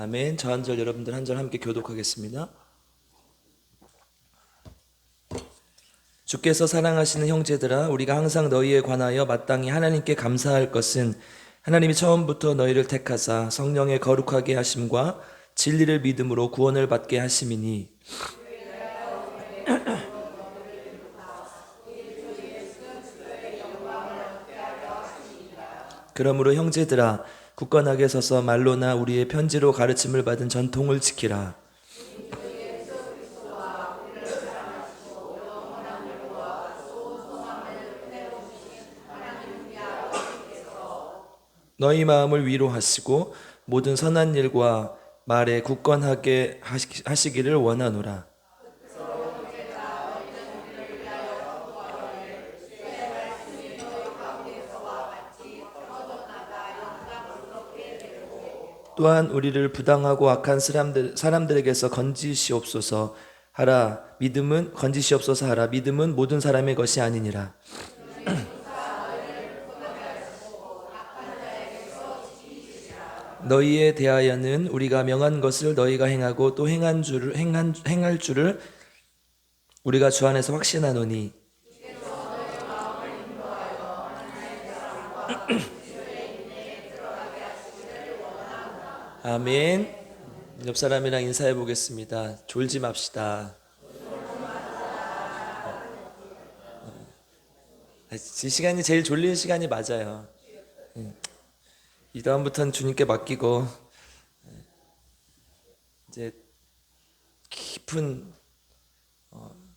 아멘. 저 한 절 여러분들 한 절 함께 교독하겠습니다. 주께서 사랑하시는 형제들아, 우리가 항상 너희에 관하여 마땅히 하나님께 감사할 것은 하나님이 처음부터 너희를 택하사 성령의 거룩하게 하심과 진리를 믿음으로 구원을 받게 하심이니, 그러므로 형제들아, 굳건하게 서서 말로나 우리의 편지로 가르침을 받은 전통을 지키라. 너희 마음을 위로하시고 모든 선한 일과 말에 굳건하게 하시기를 원하노라. 또한 우리를 부당하고 악한 사람들에게서 건지시옵소서 하라. 믿음은 모든 사람의 것이 아니니라. 너희에 대하여는 우리가 명한 것을 너희가 행하고 또 행할 줄을 우리가 주 안에서 확신하노니, 아멘. 옆 사람이랑 인사해 보겠습니다. 졸지 맙시다. 이 시간이 제일 졸리는 시간이 맞아요. 이 다음부터는 주님께 맡기고 이제 깊은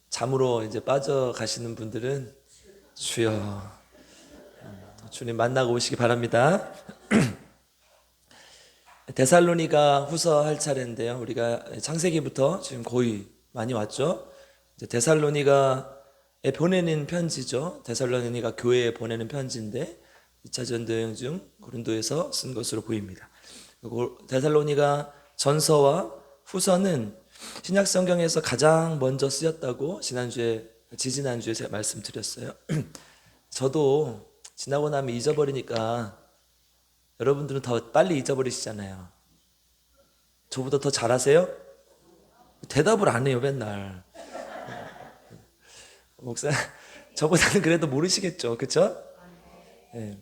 잠으로 이제 빠져가시는 분들은 주여 주님 만나고 오시기 바랍니다. 데살로니가 후서 할 차례인데요. 우리가 창세기부터 지금 거의 많이 왔죠. 이제 데살로니가에 보내는 편지죠. 데살로니가 교회에 보내는 편지인데 2차 전도여행 중 고린도에서 쓴 것으로 보입니다. 데살로니가 전서와 후서는 신약 성경에서 가장 먼저 쓰였다고 지지난주에 제가 말씀드렸어요. 저도 지나고 나면 잊어버리니까 여러분들은 더 빨리 잊어버리시잖아요. 저보다 더 잘하세요? 대답을 안 해요, 맨날. 목사, 저보다는 그래도 모르시겠죠, 그렇죠? 네.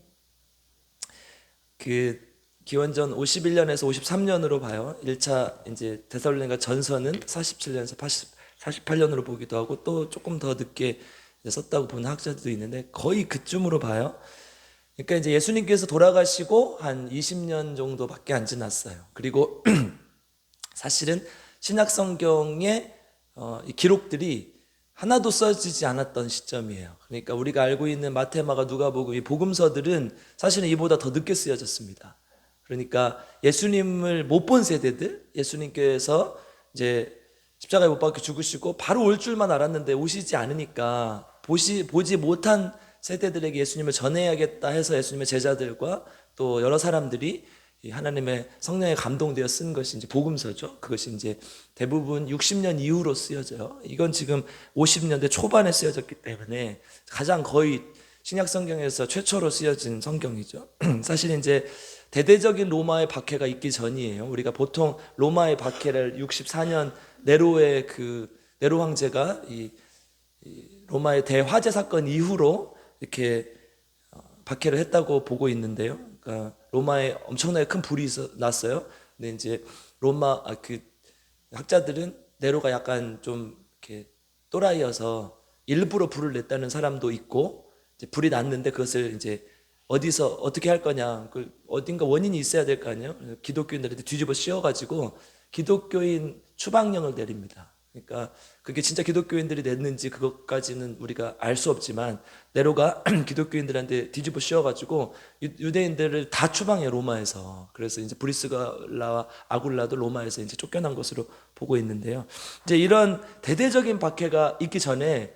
그 기원전 51년에서 53년으로 봐요. 1차 이제 데살로니가 전서는 47년에서 48년으로 보기도 하고 또 조금 더 늦게 썼다고 보는 학자들도 있는데 거의 그쯤으로 봐요. 그러니까 이제 예수님께서 돌아가시고 한 20년 정도밖에 안 지났어요. 그리고 사실은 신약 성경의 이 기록들이 하나도 써지지 않았던 시점이에요. 그러니까 우리가 알고 있는 마태, 마가, 누가복음 이 복음서들은 사실은 이보다 더 늦게 쓰여졌습니다. 그러니까 예수님을 못 본 세대들, 예수님께서 이제 십자가에 못 박혀 죽으시고 바로 올 줄만 알았는데 오시지 않으니까 보지 못한 세대들에게 예수님을 전해야겠다 해서 예수님의 제자들과 또 여러 사람들이 하나님의 성령에 감동되어 쓴 것이 이제 복음서죠. 그것이 이제 대부분 60년 이후로 쓰여져요. 이건 지금 50년대 초반에 쓰여졌기 때문에 가장 거의 신약 성경에서 최초로 쓰여진 성경이죠. 사실 이제 대대적인 로마의 박해가 있기 전이에요. 우리가 보통 로마의 박해를 64년 네로 황제가 이 로마의 대화재 사건 이후로 이렇게 박해를 했다고 보고 있는데요. 그러니까 로마에 엄청나게 큰 불이 났어요. 근데 이제 그 학자들은 네로가 약간 좀 이렇게 또라이여서 일부러 불을 냈다는 사람도 있고, 이제 불이 났는데 그것을 이제 어디서 어떻게 할 거냐, 어딘가 원인이 있어야 될 거 아니에요. 기독교인들한테 뒤집어 씌워가지고 기독교인 추방령을 내립니다. 그러니까 그게 진짜 기독교인들이 냈는지 그것까지는 우리가 알 수 없지만 네로가 기독교인들한테 뒤집어 씌워가지고 유대인들을 다 추방해요, 로마에서. 그래서 이제 브리스가라와 아굴라도 로마에서 이제 쫓겨난 것으로 보고 있는데요. 이제 이런 대대적인 박해가 있기 전에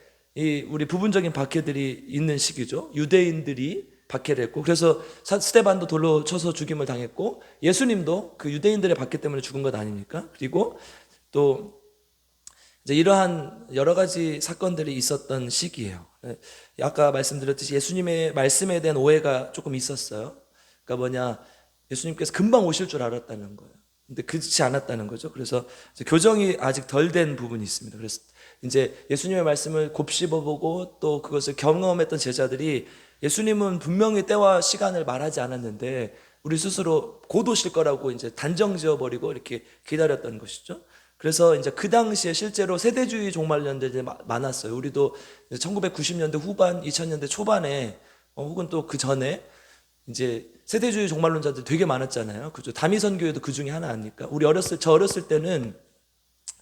우리 부분적인 박해들이 있는 시기죠. 유대인들이 박해를 했고, 그래서 스데반도 돌로 쳐서 죽임을 당했고, 예수님도 그 유대인들의 박해 때문에 죽은 것 아닙니까? 그리고 또 이제 이러한 여러 가지 사건들이 있었던 시기예요. 아까 말씀드렸듯이 예수님의 말씀에 대한 오해가 조금 있었어요. 그러니까 예수님께서 금방 오실 줄 알았다는 거예요. 근데 그렇지 않았다는 거죠. 그래서 이제 교정이 아직 덜 된 부분이 있습니다. 그래서 이제 예수님의 말씀을 곱씹어보고 또 그것을 경험했던 제자들이 예수님은 분명히 때와 시간을 말하지 않았는데 우리 스스로 곧 오실 거라고 이제 단정 지어버리고 이렇게 기다렸던 것이죠. 그래서 이제 그 당시에 실제로 세대주의 종말론자들이 많았어요. 우리도 1990년대 후반, 2000년대 초반에 혹은 또 그 전에 이제 세대주의 종말론자들 되게 많았잖아요. 그죠? 다미선교회도 그 중에 하나 아닙니까? 저 어렸을 때는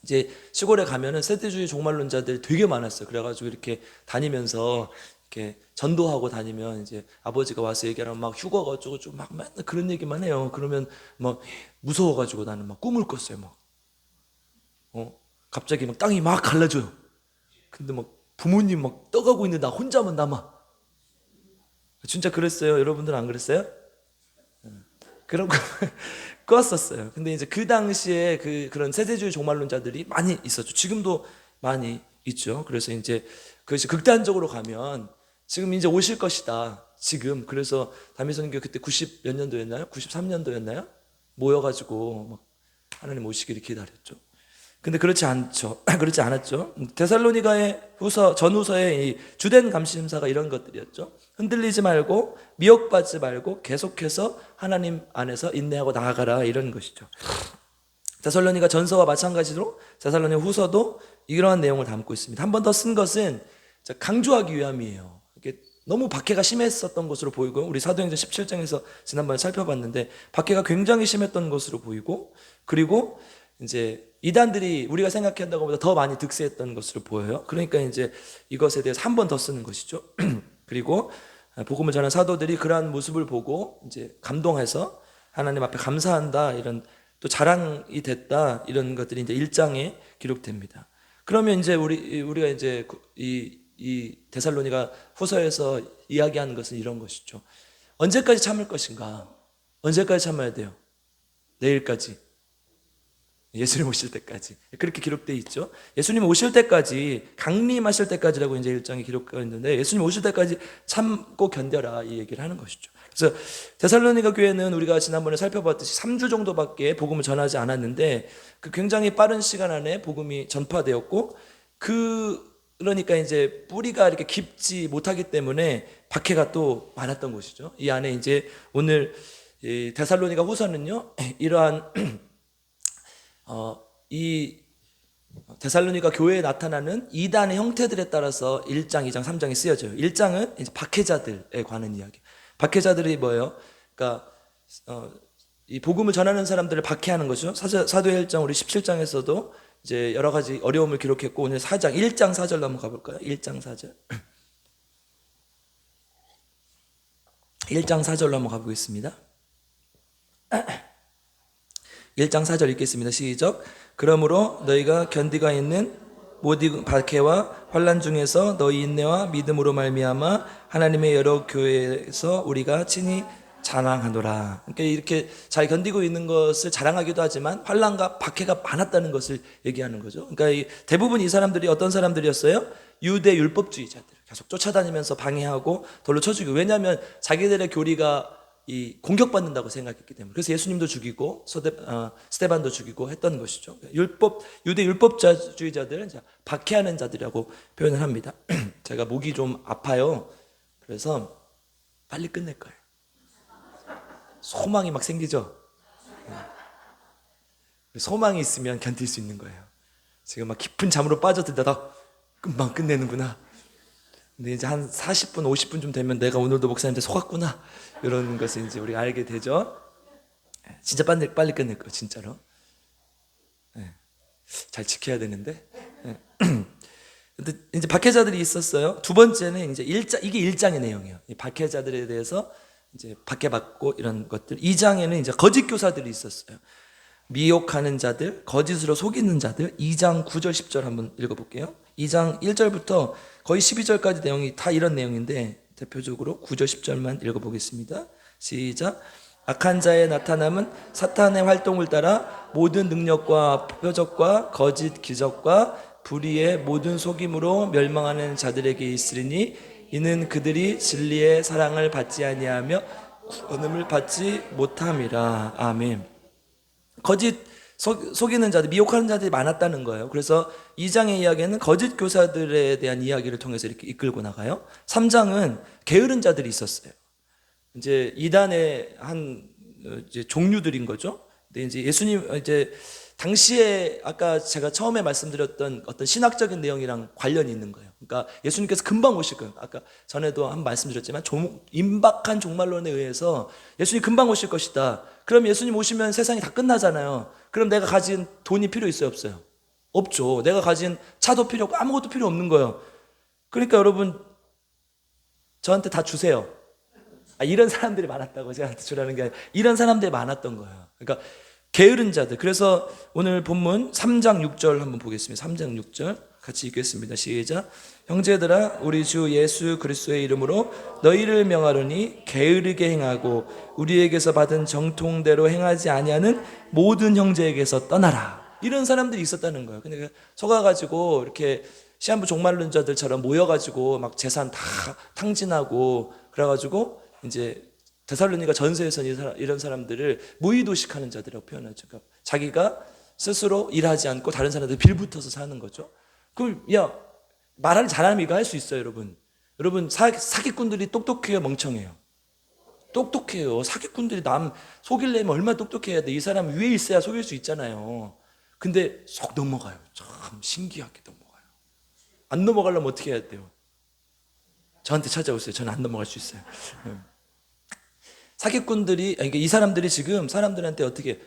이제 시골에 가면은 세대주의 종말론자들 되게 많았어요. 그래가지고 이렇게 다니면서 이렇게 전도하고 다니면 이제 아버지가 와서 얘기하면 막 휴거가 어쩌고저쩌고 막 맨날 그런 얘기만 해요. 그러면 막 무서워가지고 나는 막 꿈을 꿨어요. 막 갑자기 막 땅이 막 갈라져요. 근데 막 부모님 막 떠가고 있는데 나 혼자만 남아. 진짜 그랬어요. 여러분들은 안 그랬어요? 그런 거 꿨었어요. 근데 이제 그 당시에 그런 세대주의 종말론자들이 많이 있었죠. 지금도 많이 있죠. 그래서 이제 그것이 극단적으로 가면 지금 이제 오실 것이다. 지금 그래서 다미선교 그때 90 몇 년도였나요? 93년도였나요? 모여가지고 막 하나님 오시기를 기다렸죠. 근데 그렇지 않죠. 그렇지 않았죠. 데살로니가의 전후서의 이 주된 감심사가 이런 것들이었죠. 흔들리지 말고 미혹받지 말고 계속해서 하나님 안에서 인내하고 나아가라 이런 것이죠. 데살로니가 전서와 마찬가지로 데살로니가 후서도 이러한 내용을 담고 있습니다. 한 번 더 쓴 것은 강조하기 위함이에요. 이게 너무 박해가 심했었던 것으로 보이고 우리 사도행전 17장에서 지난번에 살펴봤는데 박해가 굉장히 심했던 것으로 보이고 그리고 이제 이단들이 우리가 생각한다고 보다 더 많이 득세했던 것으로 보여요. 그러니까 이제 이것에 대해서 한 번 더 쓰는 것이죠. 그리고 복음을 전한 사도들이 그러한 모습을 보고 이제 감동해서 하나님 앞에 감사한다 이런 또 자랑이 됐다 이런 것들이 이제 1장에 기록됩니다. 그러면 이제 우리가 이제 이 데살로니가 후서에서 이야기하는 것은 이런 것이죠. 언제까지 참을 것인가? 언제까지 참아야 돼요? 내일까지. 예수님 오실 때까지 그렇게 기록되어 있죠. 예수님 오실 때까지 강림하실 때까지라고 이제 1장에 기록되어 있는데 예수님 오실 때까지 참고 견뎌라 이 얘기를 하는 것이죠. 그래서 데살로니가 교회는 우리가 지난번에 살펴봤듯이 3주 정도밖에 복음을 전하지 않았는데 그 굉장히 빠른 시간 안에 복음이 전파되었고 그러니까 이제 뿌리가 이렇게 깊지 못하기 때문에 박해가 또 많았던 것이죠. 이 안에 이제 오늘 데살로니가 후서는요 이러한 이 데살로니가 교회에 나타나는 이단의 형태들에 따라서 1장, 2장, 3장이 쓰여져요. 1장은 이제 박해자들에 관한 이야기. 박해자들이 뭐예요? 그러니까 이 복음을 전하는 사람들을 박해하는 거죠. 사도의 1장 우리 17장에서도 이제 여러 가지 어려움을 기록했고 오늘 4장 1장 4절로 한번 가볼까요? 1장 4절 1장 4절로 한번 가보겠습니다. 1장 4절 읽겠습니다. 시작. 그러므로 너희가 견디가 있는 모든 박해와 환난 중에서 너희 인내와 믿음으로 말미암아 하나님의 여러 교회에서 우리가 친히 자랑하노라. 그러니까 이렇게 잘 견디고 있는 것을 자랑하기도 하지만 환난과 박해가 많았다는 것을 얘기하는 거죠. 그러니까 대부분 이 사람들이 어떤 사람들이었어요? 유대 율법주의자들. 계속 쫓아다니면서 방해하고 돌로 쳐 죽이고. 왜냐하면 자기들의 교리가 공격받는다고 생각했기 때문에. 그래서 예수님도 죽이고 스데반도 죽이고 했던 것이죠. 유대 율법주의자들은 박해하는 자들이라고 표현을 합니다. 제가 목이 좀 아파요. 그래서 빨리 끝낼 거예요. 소망이 막 생기죠. 소망이 있으면 견딜 수 있는 거예요. 지금 막 깊은 잠으로 빠져들다가 금방 끝내는구나. 근데 이제 한 40분, 50분쯤 되면 내가 오늘도 목사님한테 속았구나. 이런 것을 이제 우리가 알게 되죠. 진짜 빨리 끝낼 거예요, 진짜로. 잘 지켜야 되는데. 근데 이제 박해자들이 있었어요. 두 번째는 이제 이게 1장의 내용이에요. 이 박해자들에 대해서 이제 박해받고 이런 것들. 2장에는 이제 거짓 교사들이 있었어요. 미혹하는 자들, 거짓으로 속이는 자들. 2장 9절 10절 한번 읽어볼게요. 2장 1절부터 거의 12절까지 내용이 다 이런 내용인데 대표적으로 9절 10절만 읽어보겠습니다. 시작. 악한 자의 나타남은 사탄의 활동을 따라 모든 능력과 표적과 거짓 기적과 불의의 모든 속임으로 멸망하는 자들에게 있으리니 이는 그들이 진리의 사랑을 받지 아니하며 구원을 받지 못함이라. 아멘. 거짓 속이는 자들, 미혹하는 자들이 많았다는 거예요. 그래서 2장의 이야기는 거짓 교사들에 대한 이야기를 통해서 이렇게 이끌고 나가요. 3장은 게으른 자들이 있었어요. 이제 이단의 한 이제 종류들인 거죠. 근데 이제 예수님 이제 당시에 아까 제가 처음에 말씀드렸던 어떤 신학적인 내용이랑 관련이 있는 거예요. 그러니까 예수님께서 금방 오실 거예요. 아까 전에도 한 말씀드렸지만 임박한 종말론에 의해서 예수님 금방 오실 것이다. 그럼 예수님 오시면 세상이 다 끝나잖아요. 그럼 내가 가진 돈이 필요 있어요, 없어요? 없죠. 내가 가진 차도 필요 없고 아무것도 필요 없는 거예요. 그러니까 여러분 저한테 다 주세요. 이런 사람들이 많았다고 제한테 주라는 게 아니라 이런 사람들이 많았던 거예요. 그러니까 게으른 자들. 그래서 오늘 본문 3장 6절 한번 보겠습니다. 3장 6절 같이 읽겠습니다. 시작. 형제들아 우리 주 예수 그리스도의 이름으로 너희를 명하노니 게으르게 행하고 우리에게서 받은 정통대로 행하지 아니하는 모든 형제에게서 떠나라. 이런 사람들이 있었다는 거예요. 근데 속아가지고 이렇게 시한부 종말론자들처럼 모여가지고 막 재산 다 탕진하고 그래가지고 이제 데살로니가 전서에서는 이런 사람들을 무의도식하는 자들이라고 표현하죠. 그러니까 자기가 스스로 일하지 않고 다른 사람들 빌붙어서 사는 거죠. 그럼 말을 잘하면 이거 할 수 있어요, 여러분. 여러분 사기꾼들이 똑똑해요, 멍청해요? 똑똑해요. 사기꾼들이 남 속이려면 얼마나 똑똑해야 돼. 이 사람 위에 있어야 속일 수 있잖아요. 근데 쏙 넘어가요. 참 신기하게 넘어가요. 안 넘어가려면 어떻게 해야 돼요? 저한테 찾아오세요. 저는 안 넘어갈 수 있어요. 사기꾼들이 이 사람들이 지금 사람들한테 어떻게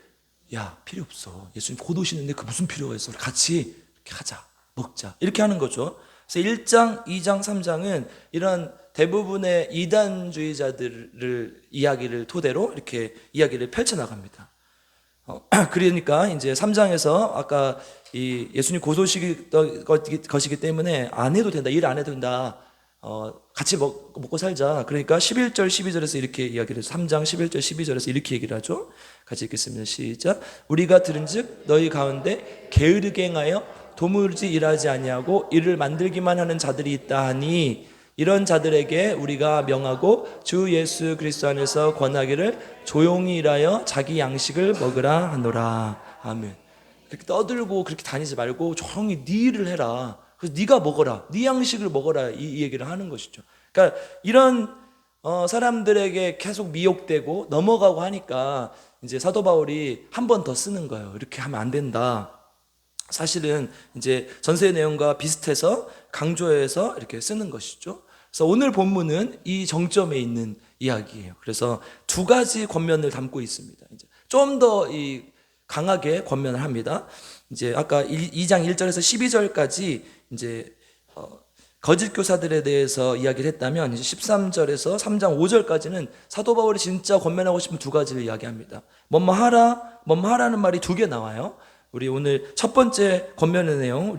필요 없어. 예수님 곧 오시는데 그 무슨 필요가 있어. 같이 이렇게 하자. 먹자. 이렇게 하는 거죠. 그래서 1장, 2장, 3장은 이런 대부분의 이단주의자들을 이야기를 토대로 이렇게 이야기를 펼쳐나갑니다. 그러니까 이제 3장에서 아까 이 예수님 고소시기 것이기 때문에 안 해도 된다. 일 안 해도 된다. 같이 먹고 살자. 그러니까 11절 12절에서 이렇게 이야기를 해서 3장 11절 12절에서 이렇게 얘기를 하죠. 같이 읽겠습니다. 시작. 우리가 들은즉 너희 가운데 게으르게 행하여 도무지 일하지 아니하고 일을 만들기만 하는 자들이 있다 하니 이런 자들에게 우리가 명하고 주 예수 그리스도 안에서 권하기를 조용히 일하여 자기 양식을 먹으라 하노라. 아멘. 그렇게 떠들고 그렇게 다니지 말고 조용히 네 일을 해라. 그래서 네가 먹어라. 네 양식을 먹어라. 이 얘기를 하는 것이죠. 그러니까 이런 사람들에게 계속 미혹되고 넘어가고 하니까 이제 사도 바울이 한 번 더 쓰는 거예요. 이렇게 하면 안 된다. 사실은 이제 전서의 내용과 비슷해서 강조해서 이렇게 쓰는 것이죠. 그래서 오늘 본문은 이 정점에 있는 이야기예요. 그래서 두 가지 권면을 담고 있습니다. 이제 좀 더 강하게 권면을 합니다. 이제 아까 2장 1절에서 12절까지 이제 거짓 교사들에 대해서 이야기를 했다면 이제 13절에서 3장 5절까지는 사도 바울이 진짜 권면하고 싶은 두 가지를 이야기합니다. 뭐뭐 하라는 말이 두 개 나와요. 우리 오늘 첫 번째 권면의 내용,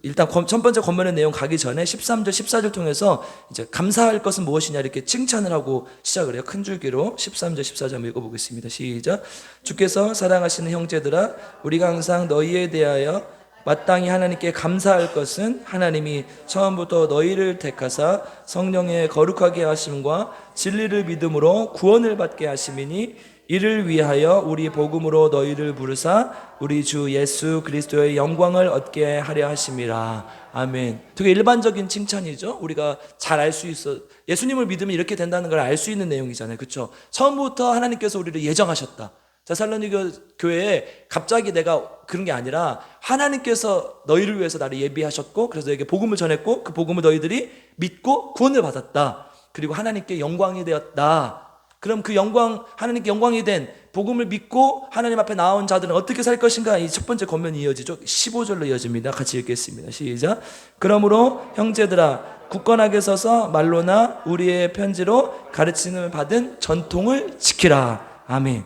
일단 첫 번째 권면의 내용 가기 전에 13절, 14절 통해서 이제 감사할 것은 무엇이냐 이렇게 칭찬을 하고 시작을 해요. 큰 줄기로 13절, 14절 한번 읽어보겠습니다. 시작. 주께서 사랑하시는 형제들아, 우리가 항상 너희에 대하여 마땅히 하나님께 감사할 것은 하나님이 처음부터 너희를 택하사 성령의 거룩하게 하심과 진리를 믿음으로 구원을 받게 하심이니 이를 위하여 우리 복음으로 너희를 부르사 우리 주 예수 그리스도의 영광을 얻게 하려 하심이라. 아멘. 되게 일반적인 칭찬이죠. 우리가 잘 알 수 있어. 예수님을 믿으면 이렇게 된다는 걸 알 수 있는 내용이잖아요. 그렇죠? 처음부터 하나님께서 우리를 예정하셨다. 데살로니가 교회에 갑자기 내가 그런 게 아니라 하나님께서 너희를 위해서 나를 예비하셨고 그래서 너에게 복음을 전했고 그 복음을 너희들이 믿고 구원을 받았다. 그리고 하나님께 영광이 되었다. 그럼 그 영광, 하나님께 영광이 된 복음을 믿고 하나님 앞에 나온 자들은 어떻게 살 것인가? 이 첫 번째 권면이 이어지죠. 15절로 이어집니다. 같이 읽겠습니다. 시작. 그러므로 형제들아, 굳건하게 서서 말로나 우리의 편지로 가르침을 받은 전통을 지키라. 아멘.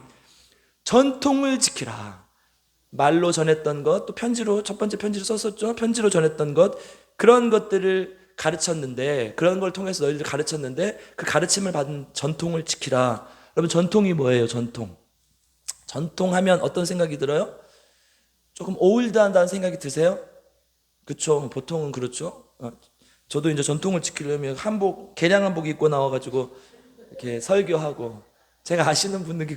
전통을 지키라. 말로 전했던 것, 또 편지로, 첫 번째 편지로 썼었죠. 편지로 전했던 것, 그런 것들을 가르쳤는데, 그런 걸 통해서 너희들 가르쳤는데 그 가르침을 받은 전통을 지키라. 여러분, 전통이 뭐예요? 전통하면 어떤 생각이 들어요? 조금 올드하다는 생각이 드세요? 그렇죠. 보통은 그렇죠. 저도 이제 전통을 지키려면 개량 한복 입고 나와가지고 이렇게 설교하고 제가 아시는 분들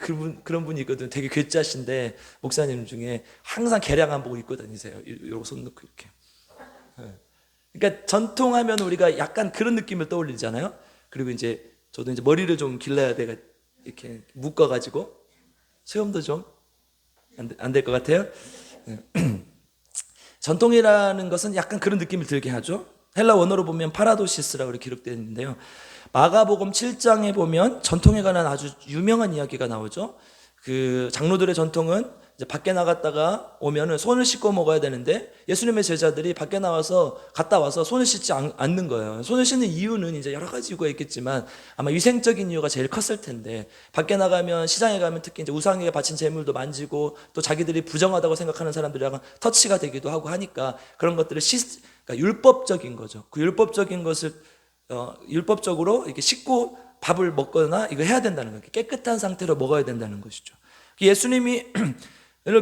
그런 분이 있거든요. 되게 괴짜신데 목사님 중에 항상 개량 한복을 입고 다니세요. 이러고 손 놓고 이렇게. 그러니까 전통하면 우리가 약간 그런 느낌을 떠올리잖아요. 그리고 이제 저도 이제 머리를 좀 길러야 돼가 이렇게 묶어가지고 수염도 좀 안 될 것 같아요. 전통이라는 것은 약간 그런 느낌을 들게 하죠. 헬라 원어로 보면 파라도시스라고 기록되어 있는데요. 마가복음 7장에 보면 전통에 관한 아주 유명한 이야기가 나오죠. 그 장로들의 전통은 이제 밖에 나갔다가 오면은 손을 씻고 먹어야 되는데 예수님의 제자들이 밖에 나와서 갔다 와서 손을 씻지 않는 거예요. 손을 씻는 이유는 이제 여러 가지 이유가 있겠지만 아마 위생적인 이유가 제일 컸을 텐데, 밖에 나가면 시장에 가면 특히 이제 우상에게 바친 재물도 만지고 또 자기들이 부정하다고 생각하는 사람들이랑 터치가 되기도 하고 하니까 그런 것들을 그러니까 율법적인 거죠. 그 율법적인 것을 율법적으로 이렇게 씻고 밥을 먹거나 이거 해야 된다는 거예요. 깨끗한 상태로 먹어야 된다는 것이죠. 예수님이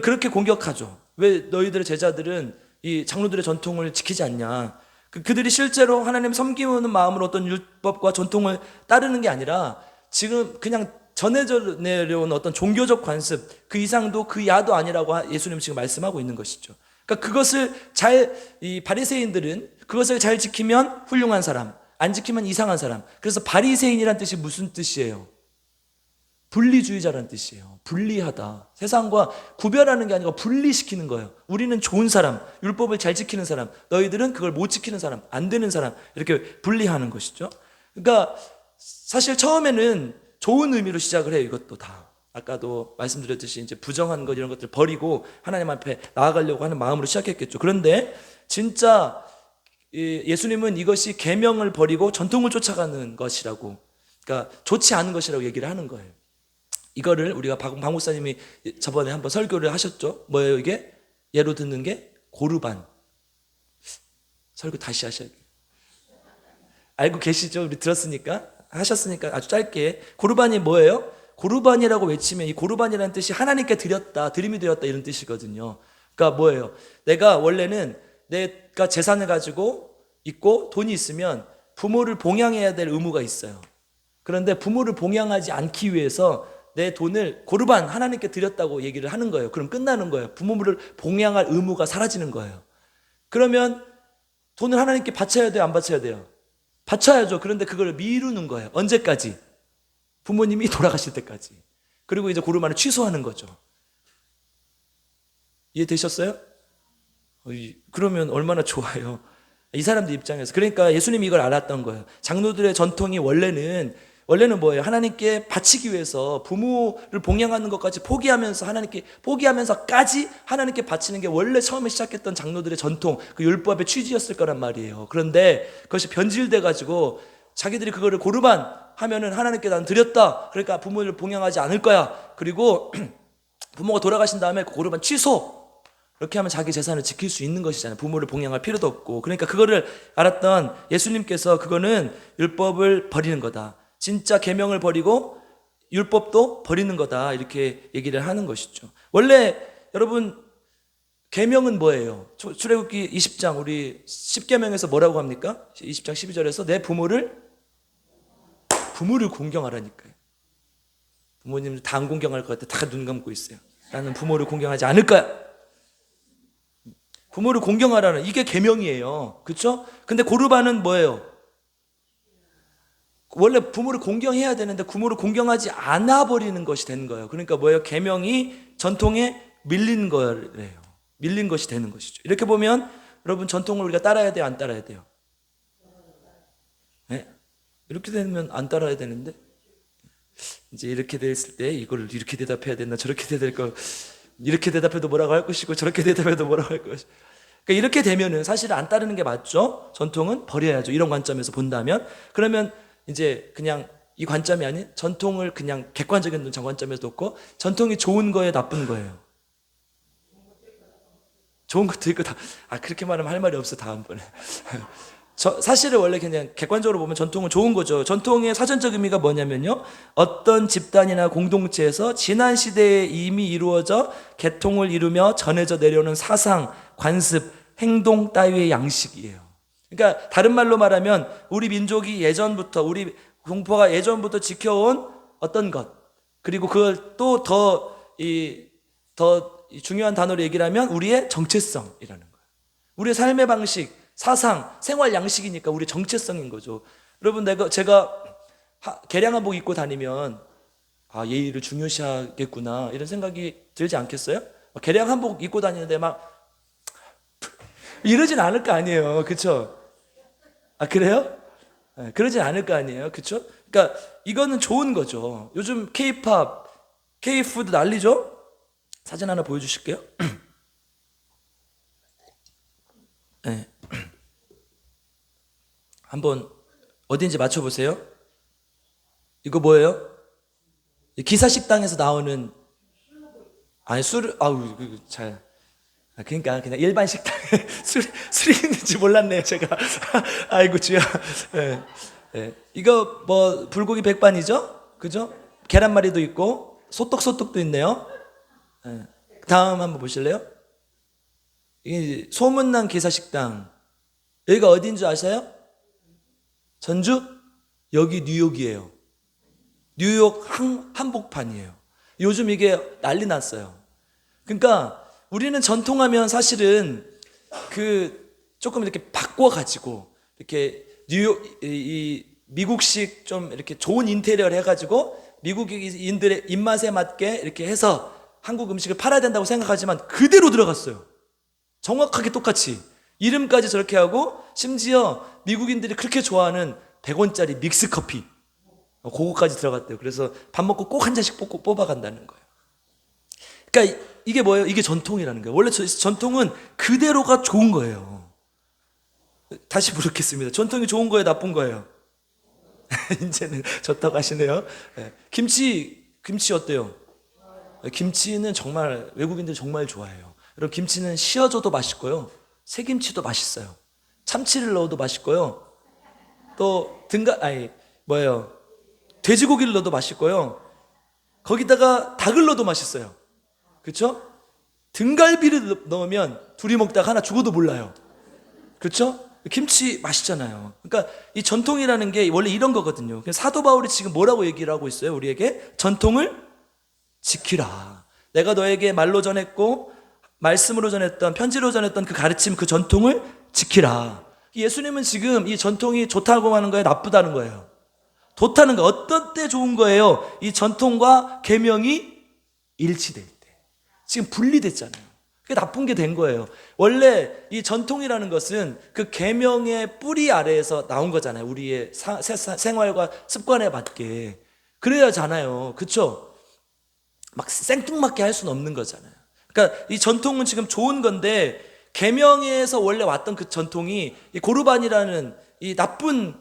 그렇게 공격하죠. 왜 너희들의 제자들은 이 장로들의 전통을 지키지 않냐. 그들이 실제로 하나님 섬기는 마음으로 어떤 율법과 전통을 따르는 게 아니라 지금 그냥 전해져 내려온 어떤 종교적 관습 그 이상도 그 야도 아니라고 예수님 지금 말씀하고 있는 것이죠. 그러니까 그것을 이 바리새인들은 그것을 잘 지키면 훌륭한 사람, 안 지키면 이상한 사람. 그래서 바리새인이란 뜻이 무슨 뜻이에요? 분리주의자라는 뜻이에요. 분리하다. 세상과 구별하는 게 아니고 분리시키는 거예요. 우리는 좋은 사람, 율법을 잘 지키는 사람, 너희들은 그걸 못 지키는 사람, 안 되는 사람, 이렇게 분리하는 것이죠. 그러니까 사실 처음에는 좋은 의미로 시작을 해요. 이것도 다. 아까도 말씀드렸듯이 이제 부정한 것 이런 것들 버리고 하나님 앞에 나아가려고 하는 마음으로 시작했겠죠. 그런데 진짜 예수님은 이것이 계명을 버리고 전통을 쫓아가는 것이라고, 그러니까 좋지 않은 것이라고 얘기를 하는 거예요. 이거를 우리가 박 목사님이 저번에 한번 설교를 하셨죠. 뭐예요 이게? 예로 듣는 게 고르반. 설교 다시 하셔야겠어요. 알고 계시죠? 우리 들었으니까 하셨으니까 아주 짧게. 고르반이 뭐예요? 고르반이라고 외치면 이 고르반이라는 뜻이 하나님께 드렸다, 드림이 되었다 이런 뜻이거든요. 그러니까 뭐예요? 내가 원래는 내가 재산을 가지고 있고 돈이 있으면 부모를 봉양해야 될 의무가 있어요. 그런데 부모를 봉양하지 않기 위해서 내 돈을 고르반 하나님께 드렸다고 얘기를 하는 거예요. 그럼 끝나는 거예요. 부모를 봉양할 의무가 사라지는 거예요. 그러면 돈을 하나님께 바쳐야 돼요? 안 바쳐야 돼요? 바쳐야죠. 그런데 그걸 미루는 거예요. 언제까지? 부모님이 돌아가실 때까지. 그리고 이제 고르반을 취소하는 거죠. 이해되셨어요? 그러면 얼마나 좋아요. 이 사람들 입장에서. 그러니까 예수님이 이걸 알았던 거예요. 장로들의 전통이 원래는 뭐예요? 하나님께 바치기 위해서 부모를 봉양하는 것까지 포기하면서까지 하나님께 바치는 게 원래 처음에 시작했던 장로들의 전통, 그 율법의 취지였을 거란 말이에요. 그런데 그것이 변질돼 가지고 자기들이 그거를 고르반 하면은 하나님께 난 드렸다. 그러니까 부모를 봉양하지 않을 거야. 그리고 부모가 돌아가신 다음에 그 고르반 취소. 이렇게 하면 자기 재산을 지킬 수 있는 것이잖아요. 부모를 봉양할 필요도 없고. 그러니까 그거를 알았던 예수님께서 그거는 율법을 버리는 거다. 진짜 계명을 버리고 율법도 버리는 거다. 이렇게 얘기를 하는 것이죠. 원래 여러분 계명은 뭐예요? 출애굽기 20장 우리 10계명에서 뭐라고 합니까? 20장 12절에서 내 부모를 공경하라니까요. 부모님들 다 안 공경할 것 같아. 다 눈 감고 있어요. 나는 부모를 공경하지 않을 거야. 부모를 공경하라는 이게 계명이에요. 그렇죠? 근데 고르반은 뭐예요? 원래 부모를 공경해야 되는데 부모를 공경하지 않아 버리는 것이 되는 거예요. 그러니까 뭐예요? 계명이 전통에 밀린 거예요. 밀린 것이 되는 것이죠. 이렇게 보면 여러분 전통을 우리가 따라야 돼요? 안 따라야 돼요? 네? 이렇게 되면 안 따라야 되는데 이제 이렇게 됐을 때 이걸 이렇게 대답해야 되나 저렇게 대답할 거 이렇게 대답해도 뭐라고 할 것이고 저렇게 대답해도 뭐라고 할 것이고 그러니까 이렇게 되면은 사실 안 따르는 게 맞죠. 전통은 버려야죠. 이런 관점에서 본다면 그러면 이제 그냥 이 관점이 아닌 전통을 그냥 객관적인 관점에서 놓고 전통이 좋은 거예요, 나쁜 거예요? 좋은 것도 있고 그렇게 말하면 할 말이 없어 다음번에. 사실은 원래 그냥 객관적으로 보면 전통은 좋은 거죠. 전통의 사전적 의미가 뭐냐면요, 어떤 집단이나 공동체에서 지난 시대에 이미 이루어져 계통을 이루며 전해져 내려오는 사상, 관습, 행동 따위의 양식이에요. 그러니까 다른 말로 말하면 우리 민족이 예전부터 우리 동포가 예전부터 지켜온 어떤 것, 그리고 그걸 또 더 중요한 단어로 얘기를 하면 우리의 정체성이라는 거예요. 우리의 삶의 방식, 사상, 생활 양식이니까 우리의 정체성인 거죠. 여러분, 제가 개량 한복 입고 다니면 예의를 중요시하겠구나 이런 생각이 들지 않겠어요? 개량 한복 입고 다니는데 막 이러진 않을 거 아니에요. 그쵸? 그래요? 네, 그러진 않을 거 아니에요. 그쵸? 그러니까 이거는 좋은 거죠. 요즘 K-팝, K-푸드 난리죠? 사진 하나 보여주실게요. 네. 한번 어딘지 맞춰보세요. 이거 뭐예요? 기사식당에서 나오는 그러니까 그냥 일반 식당에 술이 있는지 몰랐네요 제가. 아이고 주야. 예, 예. 이거 뭐 불고기 백반이죠, 그죠? 계란말이도 있고 소떡소떡도 있네요. 예. 다음 한번 보실래요? 이 소문난 기사식당, 여기가 어딘 줄 아세요? 전주? 여기 뉴욕이에요. 뉴욕 한복판이에요. 요즘 이게 난리 났어요. 그러니까 우리는 전통하면 사실은 조금 이렇게 바꿔가지고 이렇게 미국식 좀 이렇게 좋은 인테리어를 해가지고 미국인들의 입맛에 맞게 이렇게 해서 한국 음식을 팔아야 된다고 생각하지만 그대로 들어갔어요. 정확하게 똑같이 이름까지 저렇게 하고, 심지어 미국인들이 그렇게 좋아하는 100원짜리 믹스 커피 그거까지 들어갔대요. 그래서 밥 먹고 꼭 한 잔씩 뽑아간다는 거예요. 그러니까 이게 뭐예요? 이게 전통이라는 거예요. 원래 전통은 그대로가 좋은 거예요. 다시 부르겠습니다. 전통이 좋은 거예요, 나쁜 거예요? 이제는 좋다고 하시네요. 김치 어때요? 김치는 정말 외국인들 정말 좋아해요. 여러분, 김치는 씌어줘도 맛있고요, 새김치도 맛있어요. 참치를 넣어도 맛있고요, 또 돼지고기를 넣어도 맛있고요, 거기다가 닭을 넣어도 맛있어요. 그렇죠? 등갈비를 넣으면 둘이 먹다가 하나 죽어도 몰라요. 그렇죠? 김치 맛있잖아요. 그러니까 이 전통이라는 게 원래 이런 거거든요. 사도 바울이 지금 뭐라고 얘기를 하고 있어요? 우리에게 전통을 지키라. 내가 너에게 말로 전했고 말씀으로 전했던, 편지로 전했던 그 가르침, 그 전통을 지키라. 예수님은 지금 이 전통이 좋다고 하는 거예요, 나쁘다는 거예요? 좋다는 거. 어떤 때 좋은 거예요? 이 전통과 계명이 일치될 때. 지금 분리됐잖아요. 그게 나쁜 게 된 거예요. 원래 이 전통이라는 것은 그 계명의 뿌리 아래에서 나온 거잖아요. 우리의 생활과 습관에 맞게. 그래야 잖아요. 그렇죠? 막 생뚱맞게 할 수는 없는 거잖아요. 그러니까 이 전통은 지금 좋은 건데, 계명에서 원래 왔던 그 전통이 이 고르반이라는 이 나쁜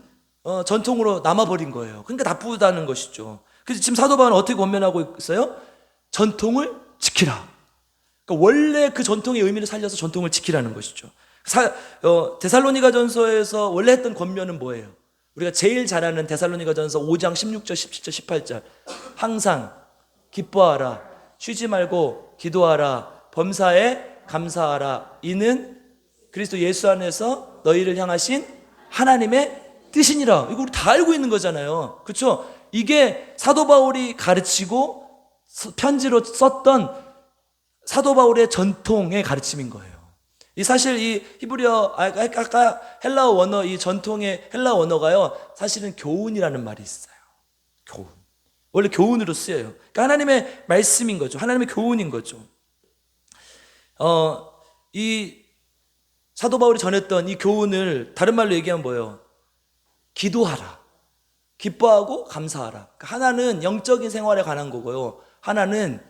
전통으로 남아버린 거예요. 그러니까 나쁘다는 것이죠. 그래서 지금 사도 바울은 어떻게 권면하고 있어요? 전통을 지키라. 그러니까 원래 그 전통의 의미를 살려서 전통을 지키라는 것이죠. 데살로니가전서에서 원래 했던 권면은 뭐예요? 우리가 제일 잘 아는 데살로니가전서 5장 16절, 17절, 18절. 항상 기뻐하라, 쉬지 말고 기도하라, 범사에 감사하라. 이는 그리스도 예수 안에서 너희를 향하신 하나님의 뜻이니라. 이거 우리 다 알고 있는 거잖아요. 그렇죠? 이게 사도 바울이 가르치고 편지로 썼던 사도 바울의 전통의 가르침인 거예요. 사실 이 히브리어, 아까 헬라어 원어, 이 전통의 헬라어 원어가요, 사실은 교훈이라는 말이 있어요. 교훈. 원래 교훈으로 쓰여요. 그러니까 하나님의 말씀인 거죠. 하나님의 교훈인 거죠. 이 사도 바울이 전했던 이 교훈을 다른 말로 얘기하면 뭐예요? 기도하라, 기뻐하고 감사하라. 그러니까 하나는 영적인 생활에 관한 거고요, 하나는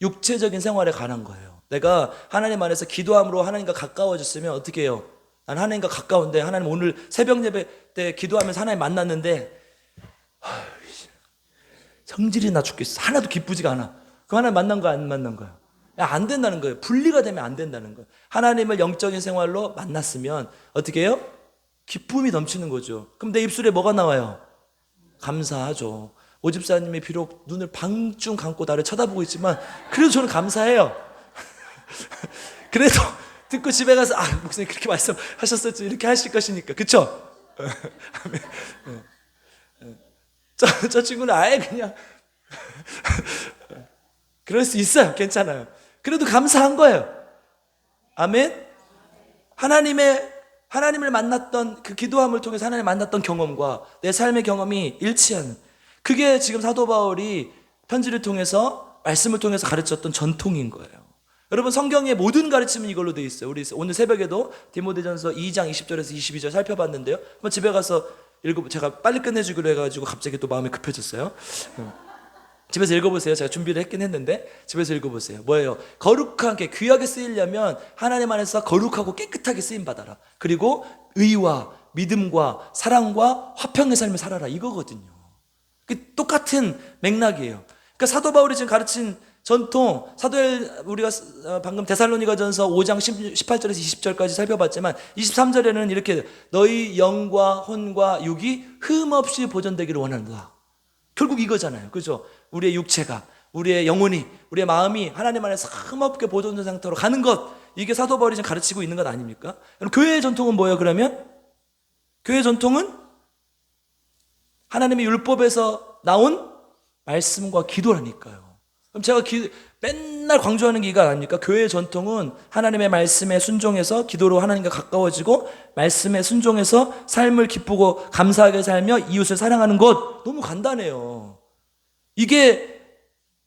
육체적인 생활에 관한 거예요. 내가 하나님 안에서 기도함으로 하나님과 가까워졌으면 어떻게 해요? 난 하나님과 가까운데, 하나님 오늘 새벽 예배 때 기도하면서 하나님 만났는데 성질이 나 죽겠어. 하나도 기쁘지가 않아. 그 하나님 만난 거야, 안 만난 거야? 안 된다는 거예요. 분리가 되면 안 된다는 거예요. 하나님을 영적인 생활로 만났으면 어떻게 해요? 기쁨이 넘치는 거죠. 그럼 내 입술에 뭐가 나와요? 감사하죠. 오집사님이 비록 눈을 방쯤 감고 나를 쳐다보고 있지만 그래도 저는 감사해요. 그래도 듣고 집에 가서 목사님 그렇게 말씀하셨었죠, 이렇게 하실 것이니까. 그쵸? 저 친구는 아예 그냥 그럴 수 있어요. 괜찮아요. 그래도 감사한 거예요. 아멘. 하나님을 만났던 그 기도함을 통해서 하나님을 만났던 경험과 내 삶의 경험이 일치하는, 그게 지금 사도 바울이 편지를 통해서 말씀을 통해서 가르쳤던 전통인 거예요. 여러분, 성경의 모든 가르침은 이걸로 되어 있어요. 우리 오늘 새벽에도 디모데전서 2장 20절에서 22절 살펴봤는데요. 한번 집에 가서 제가 빨리 끝내주기로 해가지고 갑자기 또 마음이 급해졌어요. 집에서 읽어보세요. 제가 준비를 했긴 했는데 집에서 읽어보세요. 뭐예요? 거룩하게 귀하게 쓰이려면 하나님 안에서 거룩하고 깨끗하게 쓰임 받아라. 그리고 의와 믿음과 사랑과 화평의 삶을 살아라, 이거거든요. 똑같은 맥락이에요. 그러니까 사도 바울이 지금 가르친 전통, 우리가 방금 데살로니가전서 5장 18절에서 20절까지 살펴봤지만 23절에는 이렇게 너희 영과 혼과 육이 흠없이 보존되기를 원한다. 결국 이거잖아요. 그죠? 우리의 육체가, 우리의 영혼이, 우리의 마음이 하나님 안에서 흠없게 보존된 상태로 가는 것, 이게 사도 바울이 지금 가르치고 있는 것 아닙니까? 그럼 교회의 전통은 뭐예요? 그러면 교회의 전통은 하나님의 율법에서 나온 말씀과 기도라니까요. 그럼 제가 맨날 강조하는 게 이거 아닙니까? 교회의 전통은 하나님의 말씀에 순종해서 기도로 하나님과 가까워지고, 말씀에 순종해서 삶을 기쁘고 감사하게 살며 이웃을 사랑하는 것. 너무 간단해요. 이게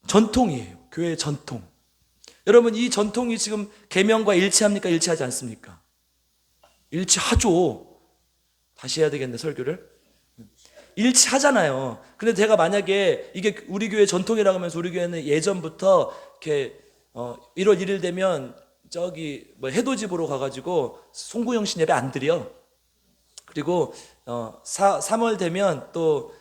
전통이에요. 교회의 전통. 여러분, 이 전통이 지금 계명과 일치합니까? 일치하지 않습니까? 일치하죠. 다시 해야 되겠네, 설교를. 일치하잖아요. 근데 제가 만약에 이게 우리 교회 전통이라고 하면서, 우리 교회는 예전부터 이렇게 1월 1일 되면 저기 해돋이 보러 가가지고 송구영신 예배 안 드려. 그리고 3월 되면 또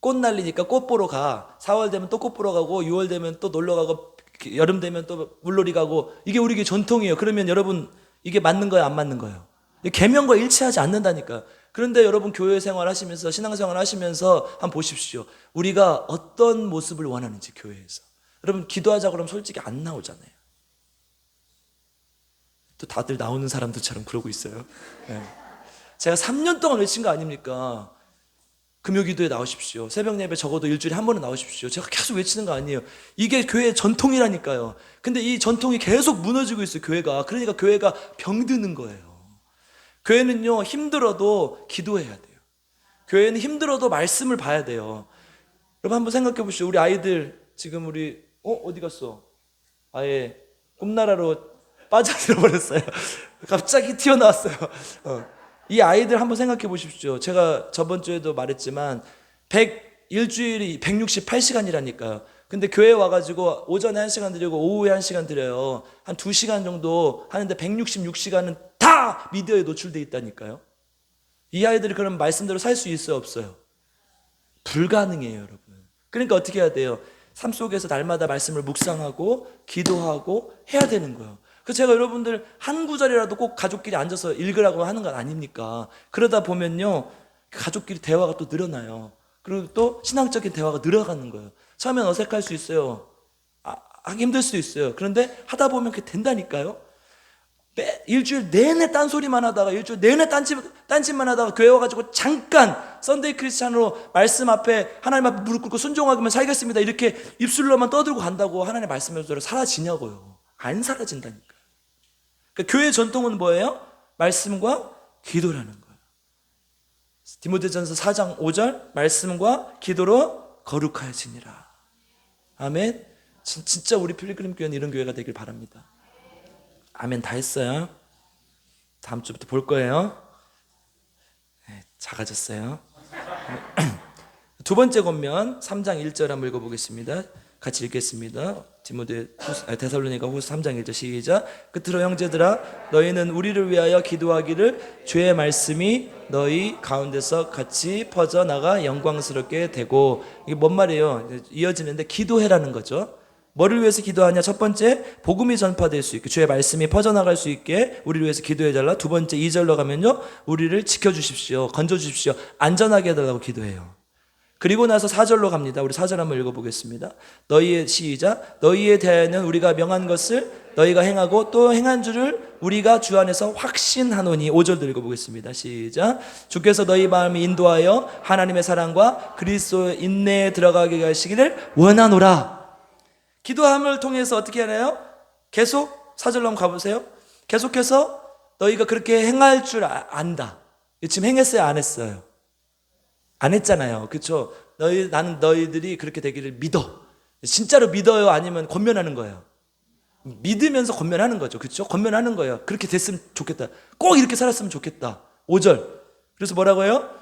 꽃 날리니까 꽃 보러 가. 4월 되면 또 꽃 보러 가고, 6월 되면 또 놀러 가고, 여름 되면 또 물놀이 가고, 이게 우리 교회 전통이에요. 그러면 여러분, 이게 맞는 거예요, 안 맞는 거예요? 계명과 일치하지 않는다니까. 그런데 여러분, 교회 생활 하시면서, 신앙생활 하시면서 한번 보십시오. 우리가 어떤 모습을 원하는지, 교회에서. 여러분, 기도하자 그러면 솔직히 안 나오잖아요. 또 다들 나오는 사람들처럼 그러고 있어요. 네. 제가 3년 동안 외친 거 아닙니까? 금요기도에 나오십시오. 새벽 예배 적어도 일주일에 한 번은 나오십시오. 제가 계속 외치는 거 아니에요. 이게 교회의 전통이라니까요. 근데 이 전통이 계속 무너지고 있어요, 교회가. 그러니까 교회가 병드는 거예요. 교회는요, 힘들어도 기도해야 돼요. 교회는 힘들어도 말씀을 봐야 돼요. 여러분, 한번 생각해 보시죠. 우리 아이들 지금 어디 갔어? 아예 꿈나라로 빠져들어 버렸어요. 갑자기 튀어나왔어요. 이 아이들 한번 생각해 보십시오. 제가 저번 주에도 말했지만 일주일이 168시간이라니까요. 근데 교회 와가지고 오전에 1시간 드리고 오후에 1시간 드려요. 한 2시간 정도 하는데 166시간은 다 미디어에 노출돼 있다니까요. 이 아이들이 그럼 말씀대로 살 수 있어요, 없어요? 불가능해요, 여러분. 그러니까 어떻게 해야 돼요? 삶 속에서 날마다 말씀을 묵상하고 기도하고 해야 되는 거예요. 그래서 제가 여러분들 한 구절이라도 꼭 가족끼리 앉아서 읽으라고 하는 건 아닙니까? 그러다 보면요, 가족끼리 대화가 또 늘어나요. 그리고 또 신앙적인 대화가 늘어가는 거예요. 처음엔 어색할 수 있어요. 하기 힘들 수도 있어요. 그런데 하다 보면 그게 된다니까요. 일주일 내내 딴소리만 하다가, 일주일 내내 딴짓만 하다가 교회 와가지고 잠깐 썬데이 크리스찬으로 말씀 앞에, 하나님 앞에 무릎 꿇고 순종하기만 살겠습니다, 이렇게 입술로만 떠들고 간다고 하나님의 말씀대로 사라지냐고요. 안 사라진다니까. 그러니까 교회 전통은 뭐예요? 말씀과 기도라는 거예요. 디모데전서 4장 5절, 말씀과 기도로 거룩하여지니라. 아멘. 진짜 우리 필리그림 교회는 이런 교회가 되길 바랍니다. 아멘. 다 했어요. 다음 주부터 볼 거예요. 네, 작아졌어요. 두 번째 권면 3장 1절 한번 읽어보겠습니다. 같이 읽겠습니다. 데살로니가 후서 3장 1절 시작. 끝으로 형제들아, 너희는 우리를 위하여 기도하기를, 주의 말씀이 너희 가운데서 같이 퍼져나가 영광스럽게 되고. 이게 뭔 말이에요? 이어지는데 기도해라는 거죠. 뭐를 위해서 기도하냐? 첫 번째, 복음이 전파될 수 있게, 주의 말씀이 퍼져나갈 수 있게 우리를 위해서 기도해달라. 두 번째, 2절로 가면요, 우리를 지켜주십시오, 건져주십시오, 안전하게 해달라고 기도해요. 그리고 나서 4절로 갑니다. 우리 4절 한번 읽어보겠습니다. 시작. 너희에 대하여는 우리가 명한 것을 너희가 행하고 또 행한 줄을 우리가 주 안에서 확신하노니. 5절 읽어보겠습니다. 시작. 주께서 너희 마음을 인도하여 하나님의 사랑과 그리스도의 인내에 들어가게 하시기를 원하노라. 기도함을 통해서 어떻게 하나요? 계속 4절로 한번 가보세요. 계속해서 너희가 그렇게 행할 줄 안다. 지금 행했어요, 안 했어요? 안 했잖아요. 그렇죠? 나는 너희들이 그렇게 되기를 믿어. 진짜로 믿어요? 아니면 권면하는 거예요? 믿으면서 권면하는 거죠. 그렇죠? 권면하는 거예요. 그렇게 됐으면 좋겠다. 꼭 이렇게 살았으면 좋겠다. 5절. 그래서 뭐라고 해요?